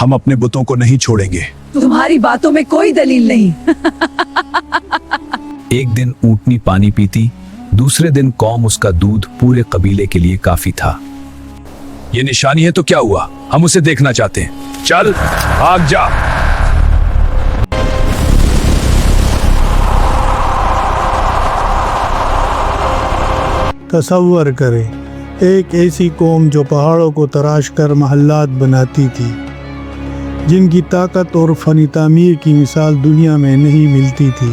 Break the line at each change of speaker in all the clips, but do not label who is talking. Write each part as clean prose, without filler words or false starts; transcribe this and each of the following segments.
हम अपने बुतों को नहीं छोड़ेंगे।
तुम्हारी बातों में कोई दलील नहीं।
एक दिन ऊंटनी पानी पीती, दूसरे दिन कौम उसका दूध पूरे कबीले के लिए काफी था। ये निशानी है तो क्या हुआ, हम उसे देखना चाहते हैं। चल भाग जा।
तसव्वुर करें एक ऐसी कौम जो पहाड़ों को तराश कर महल्लात बनाती थी, जिनकी ताकत और फनी तामीर की मिसाल दुनिया में नहीं मिलती थी।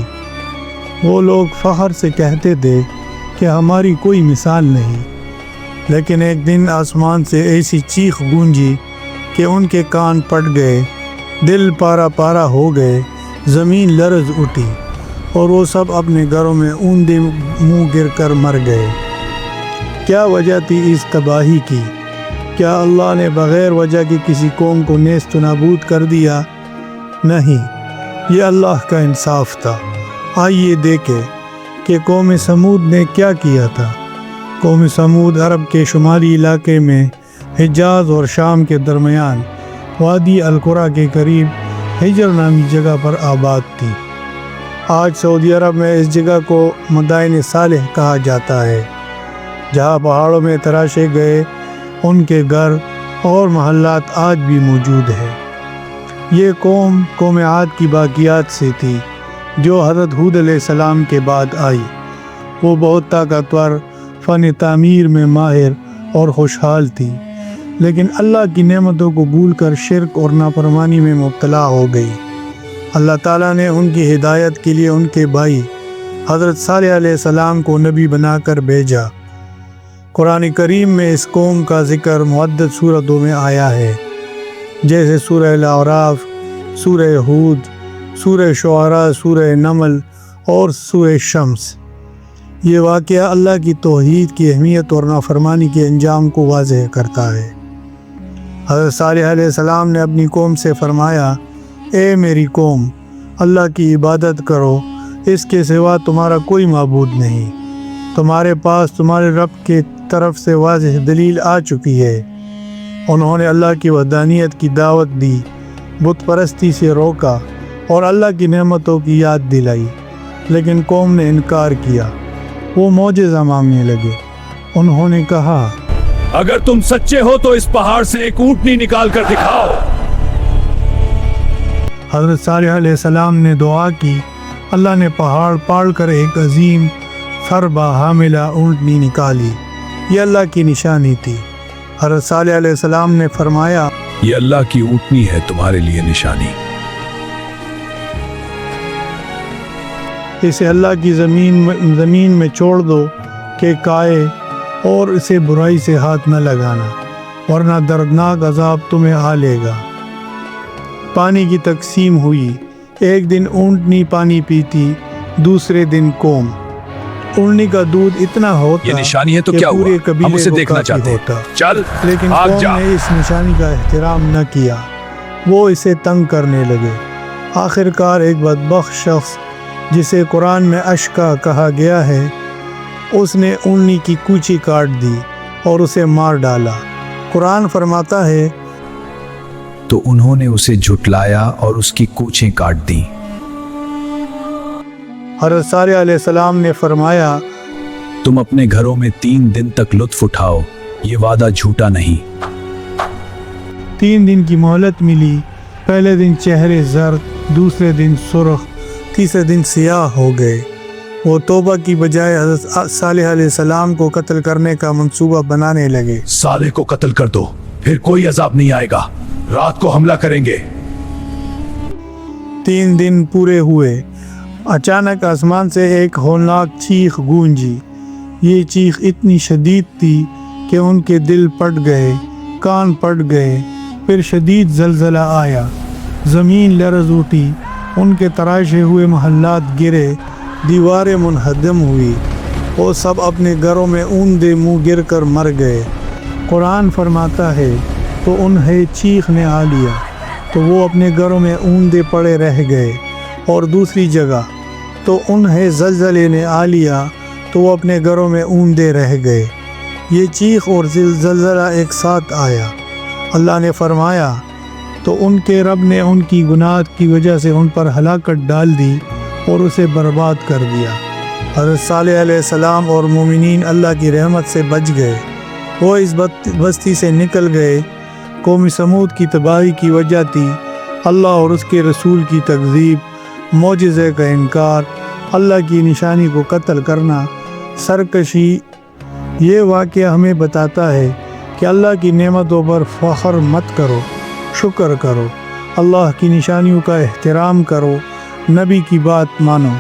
वो लोग फ़ख्र से कहते थे कि हमारी कोई मिसाल नहीं, लेकिन एक दिन आसमान से ऐसी चीख गूंजी कि उनके कान पट गए, दिल पारा पारा हो गए, ज़मीन लरज़ उठी और वो सब अपने घरों में ऊंधे मुंह गिर कर मर गए। क्या वजह थी इस तबाही की? क्या अल्लाह ने बग़ैर वजह की किसी कौम को नेस्त नाबूद कर दिया? नहीं, ये अल्लाह का इंसाफ था। आइए देखें कि कौम समूद ने क्या किया था। कौम समूद अरब के शुमाली इलाके में हिजाज और शाम के दरमियान वादी अल-कुरा के करीब हिजर नामी जगह पर आबाद थी। आज सऊदी अरब में इस जगह को मदाइन सालेह कहा जाता है, जहाँ पहाड़ों में तराशे गए उनके घर और महल्लात आज भी मौजूद है। ये कौम आद की बाकियात से थी, जो हज़रत हूद अलैहिस्सलाम के बाद आई। वो बहुत ताकतवर, फ़न तामीर में माहिर और खुशहाल थी, लेकिन अल्लाह की नेमतों को भूल कर शिर्क और नाफरमानी में मुब्तला हो गई। अल्लाह ताला ने उनकी हिदायत के लिए उनके भाई हज़रत सालेह अलैहिस्सलाम को नबी बनाकर भेजा। कुरान करीम में इस कौम का ज़िक्र मुअद्दद सूरतों में आया है, जैसे सूरह अल-अराफ, सूरह हूद, सूरह शुआरा, सूरह नमल और सूरह शम्स। ये वाक़या अल्लाह की तौहीद की अहमियत और नाफरमानी के अंजाम को वाज़ेह करता है। हज़रत सालेह अलैहिस्सलाम ने अपनी कौम से फरमाया, ए मेरी कौम, अल्लाह की इबादत करो, इसके सिवा तुम्हारा कोई माबूद नहीं। तुम्हारे पास तुम्हारे रब के तरफ से वाज़ेह दलील आ चुकी है। उन्होंने अल्लाह की वहदानियत की दावत दी, बुत परस्ती से रोका और अल्लाह की नेमतों की याद दिलाई, लेकिन कौम ने इनकार किया। वो मौजिज़ा मांगने लगे। उन्होंने कहा,
अगर तुम सच्चे हो तो इस पहाड़ से एक ऊंटनी निकाल कर दिखाओ।
हज़रत सालेह अलैहिस्सलाम ने दुआ की। अल्लाह ने पहाड़ पाड़ कर एक अजीम फरबा हामिला ऊंटनी निकाली। ये अल्लाह की निशानी थी। हज़रत सालेह अलैहिस्सलाम ने फरमाया,
ये अल्लाह की ऊंटनी है तुम्हारे लिए निशानी।
इसे अल्लाह की ज़मीन में छोड़ दो कि काए, और इसे बुराई से हाथ न लगाना, वरना दर्दनाक अजाब तुम्हें आ लेगा। पानी की तकसीम हुई। एक दिन ऊंटनी पानी पीती, दूसरे दिन कौम। ऊँटनी का दूध इतना होता,
ये निशानी है तो क्या हुआ, हम उसे देखना चाहते हैं। चल
लेकिन
भाग
कौम
जा।
ने इस निशानी का एहतराम न किया। वो इसे तंग करने लगे। आखिरकार एक बदबख्त शख्स, जिसे कुरान में अश्का कहा गया है, उसने ऊँटनी की कूची काट दी और उसे मार डाला। कुरान फरमाता है,
तो उन्होंने उसे झुटलाया और उसकी कूचें काट दी।
हज़रत सालेह अलैहिस्सलाम ने फरमाया,
तुम अपने घरों में 3 दिन तक लुत्फ उठाओ, ये वादा झूठा नहीं।
3 दिन की मोहलत मिली। पहले दिन चेहरे जर्द, दूसरे दिन सुर्ख, तीसरे दिन सियाह हो गए। वो तौबा की बजाय हज़रत सालेह अलैहिस्सलाम को कत्ल करने का मंसूबा बनाने लगे।
सालेह को कत्ल कर दो, फिर कोई अजाब नहीं आएगा, रात को हमला करेंगे।
3 दिन पूरे हुए। अचानक आसमान से एक होलनाक चीख गूंजी। ये चीख इतनी शदीद थी कि उनके दिल पट गए, कान पट गए। फिर शदीद ज़लज़ला आया, ज़मीन लरज़ उठी, उनके तराशे हुए महल्लात गिरे, दीवारें मुनहदम हुई। वो सब अपने घरों में ऊंधे मुंह गिर कर मर गए। कुरान फरमाता है, तो उन्हें चीख ने आ लिया, तो वो अपने घरों में ऊंधे पड़े रह गए। और दूसरी जगह, तो उन्हें ज़लज़ले ने आ लिया, तो वो अपने घरों में ऊंधे रह गए। ये चीख और ज़लज़ला एक साथ आया। अल्लाह ने फरमाया, تو ان کے رب نے ان کی گناہ کی وجہ سے ان پر ہلاکت ڈال دی اور اسے برباد کر دیا۔ حضرت صالح علیہ السلام اور مومنین اللہ کی رحمت سے بچ گئے، وہ اس بستی سے نکل گئے۔ قوم سمود کی تباہی کی وجہ تھی اللہ اور اس کے رسول کی تکذیب، معجزے کا انکار، اللہ کی نشانی کو قتل کرنا، سرکشی۔ یہ واقعہ ہمیں بتاتا ہے کہ اللہ کی نعمتوں پر فخر مت کرو، شکر کرو، اللہ کی نشانیوں کا احترام کرو، نبی کی بات مانو۔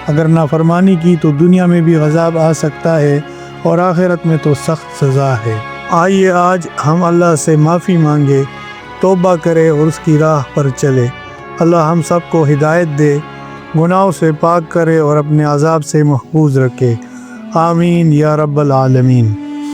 اگر نافرمانی کی تو دنیا میں بھی عذاب آ سکتا ہے اور آخرت میں تو سخت سزا ہے۔ آئیے آج ہم اللہ سے معافی مانگے، توبہ کرے اور اس کی راہ پر چلے۔ اللہ ہم سب کو ہدایت دے، گناہوں سے پاک کرے اور اپنے عذاب سے محفوظ رکھے۔ آمین یا رب العالمین۔